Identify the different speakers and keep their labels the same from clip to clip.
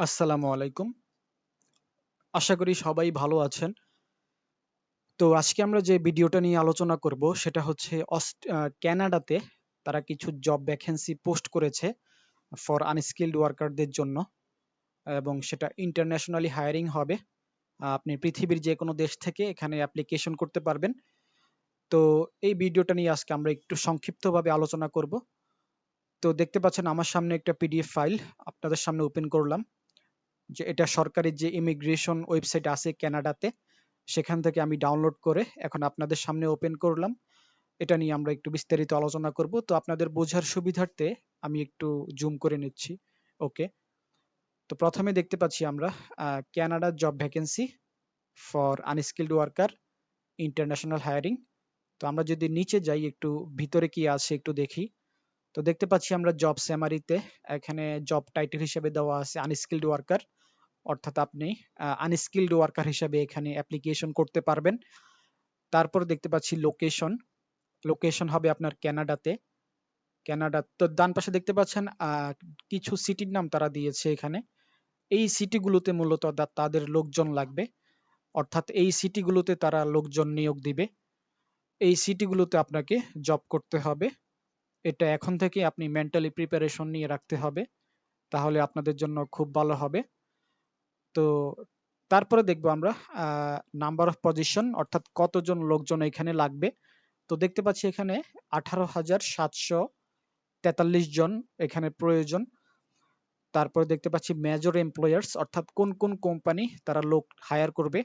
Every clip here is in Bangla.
Speaker 1: আসসালামু আলাইকুম। আশা করি সবাই ভালো আছেন। তো আজকে আমরা যে ভিডিওটা নিয়ে আলোচনা করব সেটা হচ্ছে কানাডাতে তারা কিছু জব ভ্যাকেন্সি পোস্ট করেছে ফর আনস্কিলড ওয়ার্কারদের জন্য এবং সেটা ইন্টারন্যাশনালি হায়ারিং হবে। আপনি পৃথিবীর যে কোনো দেশ থেকে এখানে অ্যাপ্লিকেশন করতে পারবেন। তো এই ভিডিওটা নিয়ে আজকে আমরা একটু সংক্ষিপ্তভাবে আলোচনা করব। তো দেখতে পাচ্ছেন আমার সামনে একটা পিডিএফ ফাইল আপনাদের সামনে ওপেন করলাম। যে এটা সরকারি যে ইমিগ্রেশন ওয়েবসাইট আছে কানাডাতে, সেখান থেকে আমি ডাউনলোড করে এখন আপনাদের সামনে ওপেন করলাম। এটা নিয়ে আমরা একটু বিস্তারিত আলোচনা করব। তো আপনাদের বোঝার সুবিধার্থে আমি একটু জুম করে নিচ্ছি। ওকে। তো প্রথমে দেখতে পাচ্ছি আমরা Canada job vacancy for unskilled worker international hiring. তো আমরা যদি নিচে যাই একটু ভিতরে কি আছে একটু দেখি। তো দেখতে পাচ্ছি আমরা জব সামারিতে এখানে জব টাইটেল হিসেবে দেওয়া আছে আনস্কিলড ওয়ার্কার, অর্থাৎ আপনি আনস্কিলড ওয়ার্কার হিসেবে এখানে অ্যাপ্লিকেশন করতে পারবেন। তারপর দেখতে পাচ্ছি লোকেশন, লোকেশন হবে আপনার কানাডাতে। কানাডা তো ডান পাশে দেখতে পাচ্ছেন কিছু সিটির নাম তারা দিয়েছে এখানে। এই সিটিগুলোতে মূলত তাদের লোকজন লাগবে, অর্থাৎ এই সিটিগুলোতে তারা লোকজন নিয়োগ দিবে। এই সিটিগুলোতে আপনাকে জব করতে হবে। এটা এখন থেকে আপনি মেন্টালি প্রিপারেশন নিয়ে রাখতে হবে, তাহলে আপনাদের জন্য খুব ভালো হবে। তো তারপরে দেখবো আমরা নাম্বার অফ পজিশন, অর্থাৎ কতজন লোকজন এখানে লাগবে। তো দেখতে পাচ্ছি এখানে 18,743 জন এখানে প্রয়োজন। তারপরে দেখতে পাচ্ছি মেজর এমপ্লয়ার্স, অর্থাৎ কোন কোন কোম্পানি তারা লোক হায়ার করবে।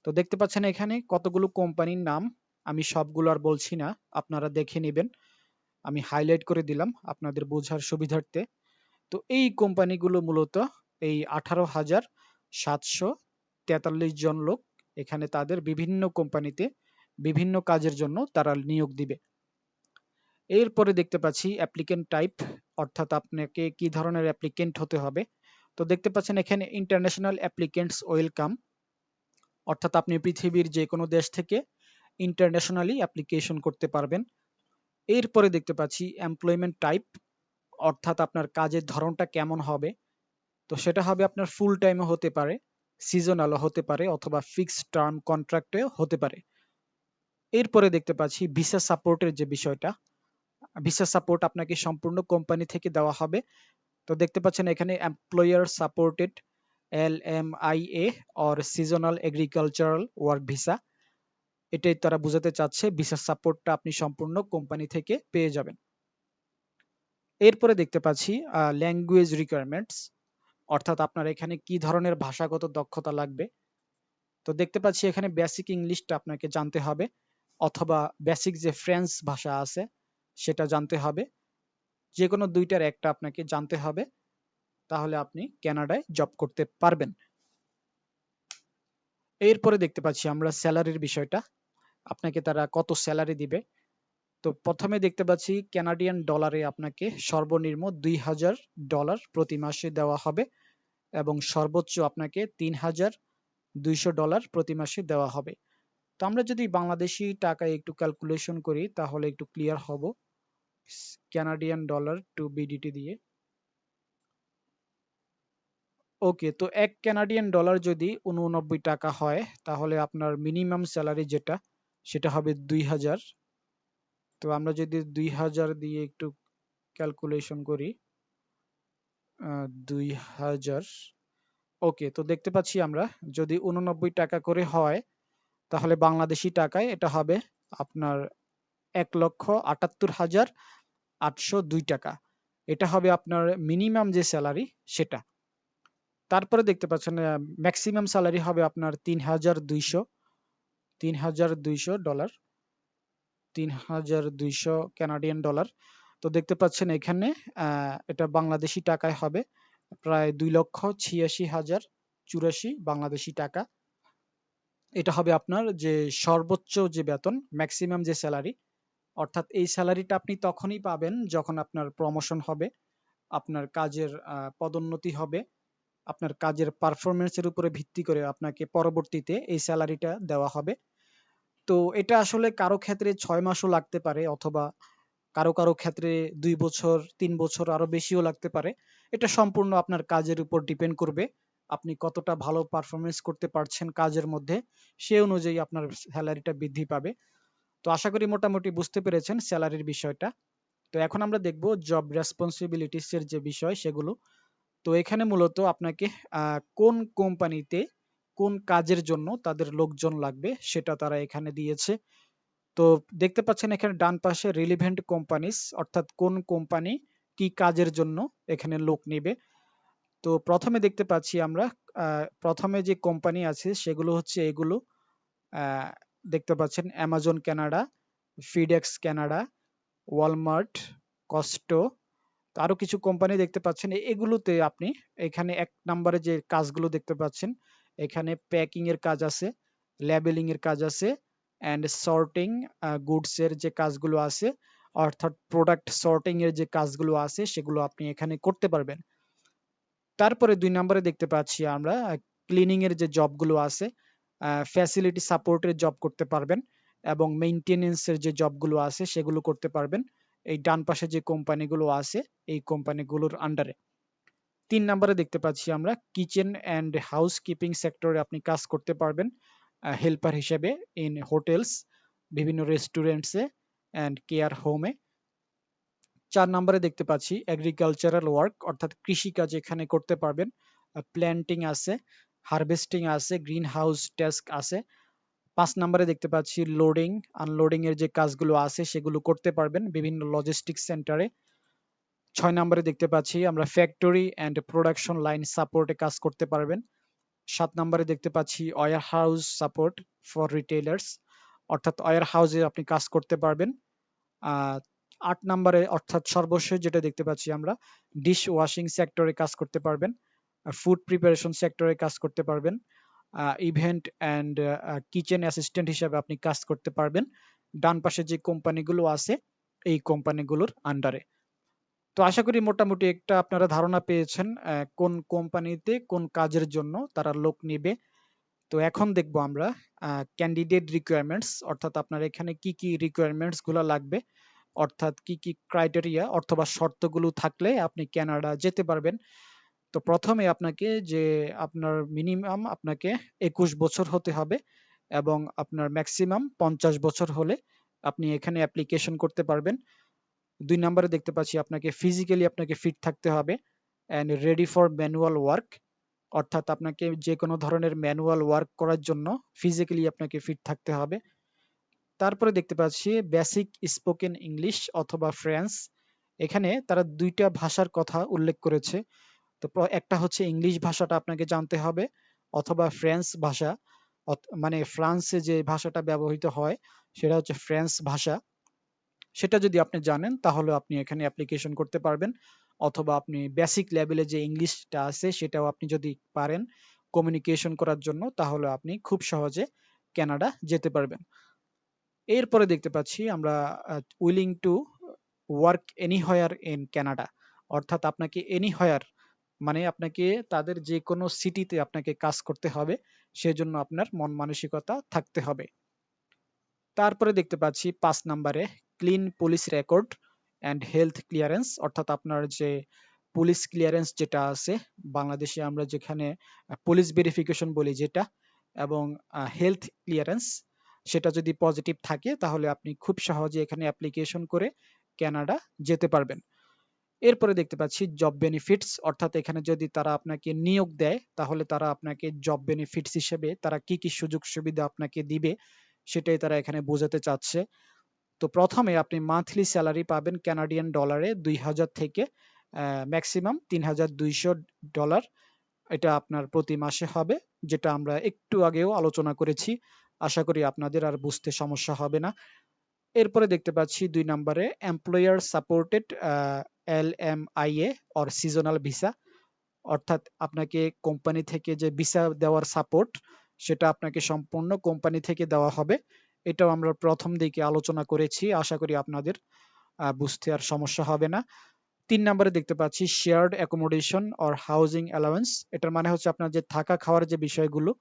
Speaker 1: তো দেখতে পাচ্ছেন এখানে কতগুলো কোম্পানির নাম, আমি সবগুলো আর বলছি না, আপনারা দেখে নেবেন। আমি হাইলাইট করে দিলাম আপনাদের বোঝার সুবিধার্থে। তো এই কোম্পানিগুলো মূলত এই 18,743 জন লোক এখানে তাদের বিভিন্ন কোম্পানিতে বিভিন্ন কাজের জন্য তারা নিয়োগ দিবে। এরপরে দেখতে পাচ্ছি অ্যাপ্লিকেন্ট টাইপ, অর্থাৎ আপনাকে কি ধরনের অ্যাপ্লিকেন্ট হতে হবে। তো দেখতে পাচ্ছেন এখানে ইন্টারন্যাশনাল অ্যাপ্লিকেন্টস ওয়েলকাম, অর্থাৎ আপনি পৃথিবীর যে কোনো দেশ থেকে ইন্টারন্যাশনালি অ্যাপ্লিকেশন করতে পারবেন। এরপরে দেখতে পাচ্ছি এমপ্লয়মেন্ট টাইপ, অর্থাৎ আপনার কাজের ধরনটা কেমন হবে। তো সেটা হবে আপনার ফুল টাইমও হতে পারে, সিজনালও হতে পারে, অথবা ফিক্সড টার্ম কন্ট্রাক্টে হতে পারে। এরপরে দেখতে পাচ্ছি ভিসা সাপোর্টের যে বিষয়টা, ভিসা সাপোর্ট আপনাকে সম্পূর্ণ কোম্পানি থেকে দেওয়া হবে। তো দেখতে পাচ্ছেন এখানে employer supported LMIA or seasonal agricultural work visa, এটাই তারা বোঝাতে চাচ্ছে। ভিসা সাপোর্টটা আপনি সম্পূর্ণ কোম্পানি থেকে পেয়ে যাবেন। এরপরে দেখতে পাচ্ছি ল্যাঙ্গুয়েজ রিকোয়ারমেন্টস, অর্থাৎ আপনার এখানে কি ধরনের ভাষাগত দক্ষতা লাগবে। তো দেখতে পাচ্ছি এখানে বেসিক ইংলিশটা আপনাকে জানতে হবে, অথবা বেসিক যে ফ্রেঞ্চ ভাষা আছে সেটা জানতে হবে। যে কোনো দুইটার একটা আপনাকে জানতে হবে, তাহলে আপনি কানাডায় জব করতে পারবেন। এরপরে দেখতে পাচ্ছি আমরা স্যালারির বিষয়টা, আপনাকে তারা কত স্যালারি দিবে। তো প্রথমে দেখতে পাচ্ছি কানাডিয়ান ডলারে আপনাকে সর্বনিম্ন $2,000 প্রতি মাসে দেওয়া হবে এবং সর্বোচ্চ আপনাকে $3,200 প্রতি মাসে দেওয়া হবে। তো আমরা যদি বাংলাদেশি টাকায় একটু ক্যালকুলেশন করি তাহলে একটু ক্লিয়ার হব। কানাডিয়ান ডলার টু বিডিটি দিয়ে, ওকে। তো $1 যদি 89 টাকা হয় তাহলে আপনার মিনিমাম স্যালারি যেটা সেটা হবে 2,000। তো আমরা যদি 2,000 দিয়ে একটু ক্যালকুলেশন করি, 2,000, ওকে। তো দেখতে পাচ্ছি আমরা যদি 89 টাকা করে হয় তাহলে বাংলাদেশি টাকায় এটা হবে আপনার 1,78,802 টাকা। এটা হবে আপনার মিনিমাম যে স্যালারি সেটা। তারপরে দেখতে পাচ্ছেন ম্যাক্সিমাম স্যালারি হবে আপনার 3,200 কানাডিয়ান ডলার। তো দেখতে পাচ্ছেন এখানে এটা বাংলাদেশি টাকায় হবে প্রায় 2,86,084 বাংলাদেশি টাকা। এটা হবে আপনার যে সর্বোচ্চ যে বেতন, ম্যাক্সিমাম যে স্যালারি। অর্থাৎ এই স্যালারিটা আপনি তখনই পাবেন যখন আপনার প্রমোশন হবে, আপনার কাজের পদোন্নতি হবে, আপনার কাজের পারফরমেন্সের উপরে ভিত্তি করে আপনাকে পরবর্তীতে এই স্যালারিটা দেওয়া হবে। তো এটা আসলে কারো ক্ষেত্রে 6 মাসও লাগতে পারে, অথবা কারো কারো ক্ষেত্রে 2 বছর 3 বছর আরো বেশিও লাগতে পারে। এটা সম্পূর্ণ আপনার কাজের উপর ডিপেন্ড করবে। আপনি কতটা ভালো পারফরমেন্স করতে পারছেন কাজের মধ্যে, সে অনুযায়ী আপনার স্যালারিটা বৃদ্ধি পাবে। তো আশা করি মোটামুটি বুঝতে পেরেছেন স্যালারির বিষয়টা। তো এখন আমরা দেখব জব রেসপন্সিবিলিটিস এর যে বিষয় সেগুলো। তো এখানে মূলত আপনাকে কোন কোম্পানিতে কোন কাজের জন্য তাদের লোকজন লাগবে সেটা তারা এখানে দিয়েছে। তো দেখতে পাচ্ছেন এখানে ডান পাশে রিলিভেন্ট কোম্পানিজ, অর্থাৎ কোন কোম্পানি কি কাজের জন্য এখানে লোক নেবে। তো প্রথমে দেখতে পাচ্ছি আমরা প্রথমে যে কোম্পানি আছে সেগুলো হচ্ছে এগুলো। আহ, দেখতে পাচ্ছেন Amazon Canada, FedEx Canada, Walmart, কস্টো, আরো কিছু কোম্পানি দেখতে পাচ্ছেন। এগুলোতে আপনি এখানে এক নম্বরে যে কাজগুলো দেখতে পাচ্ছেন, এখানে প্যাকিং এর কাজ আছে, লেবেলিং এর কাজ আছে, অ্যান্ড সর্টিং গুডস এর যে কাজগুলো আছে, অর্থাৎ প্রোডাক্ট সর্টিং এর যে কাজগুলো আছে সেগুলো আপনি এখানে করতে পারবেন। তারপরে ২ নম্বরে দেখতে পাচ্ছি আমরা ক্লিনিং এর যে জবগুলো আছে, ফ্যাসিলিটি সাপোর্টের জব করতে পারবেন, এবং মেইনটেনেন্স এর যে জবগুলো আছে সেগুলো করতে পারবেন এই ডান পাশে যে কোম্পানিগুলো আছে এই কোম্পানিগুলোর আন্ডারে। ৩ নম্বরে দেখতে পাচ্ছি আমরা কিচেন অ্যান্ড হাউস কিপিং সেক্টরে আপনি কাজ করতে পারবেন হেল্পার হিসেবে ইন হোটেলস, বিভিন্ন রেস্টুরেন্টসে অ্যান্ড কেয়ার হোমে। ৪ নম্বরে দেখতে পাচ্ছি এগ্রিকালচারাল ওয়ার্ক, অর্থাৎ কৃষিকাজ এখানে করতে পারবেন। প্ল্যান্টিং আছে, হারভেস্টিং আছে, গ্রিন হাউস টাস্ক আছে। ৫ নম্বরে দেখতে পাচ্ছি লোডিং আনলোডিং এর যে কাজগুলো আছে সেগুলো করতে পারবেন বিভিন্ন লজিস্টিক সেন্টারে। ৬ নম্বরে দেখতে পাচ্ছি আমরা ফ্যাক্টরি অ্যান্ড প্রোডাকশন লাইন সাপোর্টে কাজ করতে পারবেন। ৭ নম্বরে দেখতে পাচ্ছি ওয়্যার হাউস সাপোর্ট ফর রিটেইলার্স, অর্থাৎ ওয়্যার হাউসে আপনি কাজ করতে পারবেন। আহ ৮ নম্বরে অর্থাৎ সর্বশেষ যেটা দেখতে পাচ্ছি আমরা ডিশ ওয়াশিং সেক্টরে কাজ করতে পারবেন, ফুড প্রিপারেশন সেক্টরে কাজ করতে পারবেন, ইভেন্ট অ্যান্ড কিচেন অ্যাসিস্ট্যান্ট হিসেবে আপনি কাজ করতে পারবেন ডান পাশে যে কোম্পানিগুলো আছে এই কোম্পানিগুলোর আন্ডারে। তো আশা করি মোটামুটি একটা আপনারা ধারণা পেয়েছেন কোন কোম্পানিতে কোন কাজের জন্য তারা লোক নিবে। তো এখন দেখবো আমরা ক্যান্ডিডেট রিকোয়ারমেন্টস, অর্থাৎ আপনার এখানে কি কি রিকোয়ারমেন্টস গুলো লাগবে, অর্থাৎ কি কি ক্রাইটেরিয়া অথবা শর্তগুলো থাকলে আপনি কানাডা যেতে পারবেন। তো প্রথমে আপনাকে যে আপনার মিনিমাম আপনাকে ২১ বছর হতে হবে, এবং আপনার ম্যাক্সিমাম ৫০ বছর হলে আপনি এখানে অ্যাপ্লিকেশন করতে পারবেন। ২ নম্বরে দেখতে পাচ্ছি আপনাকে ফিজিক্যালি আপনাকে ফিট থাকতে হবে and ready for manual work, অর্থাৎ আপনাকে যে কোনো ধরনের ম্যানুয়াল ওয়ার্ক করার জন্য ফিজিক্যালি আপনাকে ফিট থাকতে হবে। তারপরে দেখতে পাচ্ছি বেসিক স্পোকেন ইংলিশ অথবা ফ্রেঞ্চ। এখানে তারা ২টা ভাষার কথা উল্লেখ করেছে। তো একটা হচ্ছে ইংলিশ ভাষাটা আপনাকে জানতে হবে, অথবা ফ্রেঞ্চ ভাষা, মানে ফ্রান্সে যে ভাষাটা ব্যবহৃত হয় সেটা হচ্ছে ফ্রেঞ্চ ভাষা। সেটা যদি আপনি জানেন তাহলে আপনি এখানে অ্যাপ্লিকেশন করতে পারবেন, অথবা আপনি বেসিক লেভেলে যে ইংলিশটা আছে সেটাও আপনি যদি পারেন কমিউনিকেশন করার জন্য তাহলে আপনি খুব সহজে কানাডা যেতে পারবেন। এরপরে দেখতে পাচ্ছি আমরা willing to work anywhere in Canada, অর্থাৎ আপনাকে এনিহোয়ার মানে আপনাকে তাদের যে কোনো সিটিতে আপনাকে কাজ করতে হবে, সেজন্য আপনার মন মানসিকতা থাকতে হবে। তারপরে দেখতে পাচ্ছি ৫ নম্বরে clean police record and health clearance, অর্থাৎ আপনার যে পুলিশ ক্লিয়ারেন্স যেটা আছে বাংলাদেশে আমরা যেখানে পুলিশ ভেরিফিকেশন বলি যেটা, এবং হেলথ ক্লিয়ারেন্স সেটা যদি পজিটিভ থাকে তাহলে আপনি খুব সহজে এখানে অ্যাপ্লিকেশন করে কানাডা যেতে পারবেন। এরপরে দেখতে পাচ্ছি জব বেনিফিটস, অর্থাৎ এখানে যদি তারা আপনাকে নিয়োগ দেয় তাহলে তারা আপনাকে জব বেনিফিটস হিসেবে তারা কি কি সুযোগ সুবিধা আপনাকে দিবে সেটাই তারা এখানে বোঝাতে চাচ্ছে। তো প্রথমে আপনি মান্থলি স্যালারি পাবেন কানাডিয়ান ডলারে ২০০০ থেকে ম্যাক্সিমাম $৩,২০০, এটা আপনার প্রতি মাসে হবে, যেটা আমরা একটু আগেও আলোচনা করেছি। আশা করি আপনাদের আর বুঝতে সমস্যা হবে না। এরপরে দেখতে পাচ্ছি ২ নম্বরে employer supported LMIA or seasonal visa, অর্থাৎ আপনাকে কোম্পানি থেকে যে ভিসা দেওয়ার সাপোর্ট সেটা আপনাকে সম্পূর্ণ কোম্পানি থেকে দেওয়া হবে। এটাও আমরা প্রথম দিকে আলোচনা করেছি, আশা করি আপনাদের বুঝতে আর সমস্যা হবে না। ৩ নম্বরে দেখতে পাচ্ছি shared accommodation or housing allowance, এটার মানে হচ্ছে আপনার যে থাকা খাওয়ার যে বিষয়গুলো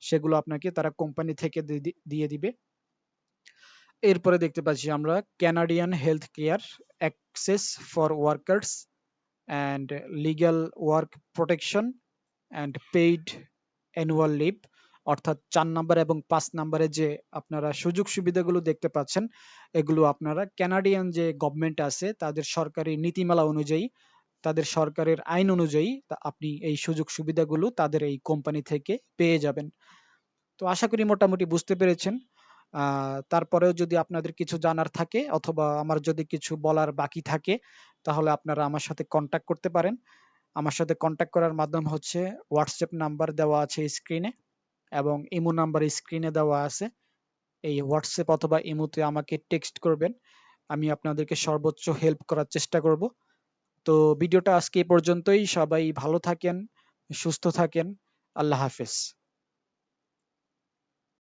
Speaker 1: সেগুলো আপনাকে তারা কোম্পানি থেকে দিয়ে দিবে। এরপরে দেখতে পাচ্ছি আমরা Canadian health care access for workers and legal work protection and paid annual leave, অর্থাৎ 4 নম্বর এবং 5 নম্বরে যে আপনারা সুযোগ সুবিধাগুলো দেখতে পাচ্ছেন, এগুলো আপনারা কানাডিয়ান যে গভর্নমেন্ট আছে তাদের সরকারি নীতিমালা অনুযায়ী, তাদের সরকারের আইন অনুযায়ী আপনি এই সুযোগ সুবিধাগুলো তাদের এই কোম্পানি থেকে পেয়ে যাবেন। তো আশা করি মোটামুটি বুঝতে পেরেছেন। তারপরেও যদি আপনাদের কিছু জানার থাকে অথবা আমার যদি কিছু বলার বাকি থাকে, তাহলে আপনারা আমার সাথে কন্ট্যাক্ট করতে পারেন। আমার সাথে কন্ট্যাক্ট করার মাধ্যম হচ্ছে হোয়াটসঅ্যাপ নাম্বার দেওয়া আছে স্ক্রিনে, এবং ইমো নাম্বার স্ক্রিনে দেওয়া আছে। এই হোয়াটসঅ্যাপ অথবা ইমোতে আমাকে টেক্সট করবেন, আমি আপনাদেরকে সর্বোচ্চ হেল্প করার চেষ্টা করব। তো ভিডিওটা আজকে এই পর্যন্তই। সবাই ভালো থাকেন, সুস্থ থাকেন। আল্লাহ হাফেজ।